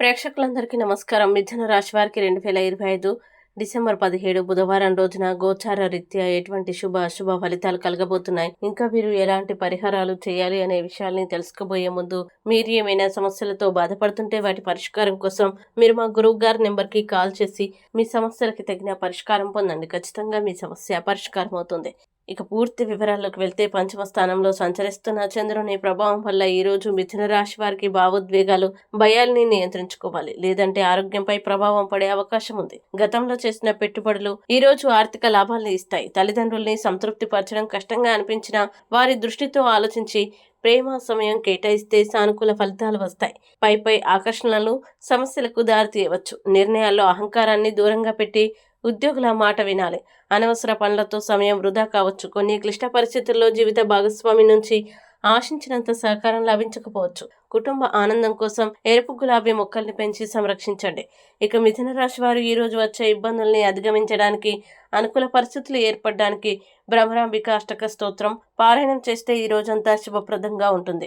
ప్రేక్షకులందరికీ నమస్కారం. మిథున రాశి వారికి 2025 డిసెంబర్ 17 బుధవారం రోజున గోచార రీత్యా ఎటువంటి శుభ అశుభ ఫలితాలు కలగబోతున్నాయి. ఇంకా మీరు ఎలాంటి పరిహారాలు చేయాలి అనే విషయాల్ని తెలుసుకోబోయే ముందు, మీరు ఏమైనా సమస్యలతో బాధపడుతుంటే వాటి పరిష్కారం కోసం మీరు మా గురువు గారి నెంబర్కి కాల్ చేసి మీ సమస్యలకి తగిన పరిష్కారం పొందండి. ఖచ్చితంగా మీ సమస్య పరిష్కారం అవుతుంది. ఇక పూర్తి వివరాల్లోకి వెళ్తే, పంచమ స్థానంలో సంచరిస్తున్న చంద్రుని ప్రభావం వల్ల ఈ రోజు మిథున రాశి వారికి భావోద్వేగాలు, భయాల్ని నియంత్రించుకోవాలి. లేదంటే ఆరోగ్యంపై ప్రభావం పడే అవకాశం ఉంది. గతంలో చేసిన పెట్టుబడులు ఈ రోజు ఆర్థిక లాభాల్ని ఇస్తాయి. తల్లిదండ్రుల్ని సంతృప్తి పరచడం కష్టంగా అనిపించినా వారి దృష్టితో ఆలోచించి ప్రేమ సమయం కేటాయిస్తే సానుకూల ఫలితాలు వస్తాయి. పై ఆకర్షణలు సమస్యలకు దారితీయవచ్చు. నిర్ణయాల్లో అహంకారాన్ని దూరంగా పెట్టి ఉద్యోగుల మాట వినాలి. అనవసర పనులతో సమయం వృధా కావచ్చు. కొన్ని క్లిష్ట పరిస్థితుల్లో జీవిత భాగస్వామి నుంచి ఆశించినంత సహకారం లభించకపోవచ్చు. కుటుంబ ఆనందం కోసం ఎరుపు గులాబీ మొక్కల్ని పెంచి సంరక్షించండి. ఇక మిథున రాశి వారు ఈ రోజు వచ్చే ఇబ్బందుల్ని అధిగమించడానికి, అనుకూల పరిస్థితులు ఏర్పడడానికి భ్రమరాంబిక అష్టక స్తోత్రం పారాయణం చేస్తే ఈ రోజంతా శుభప్రదంగా ఉంటుంది.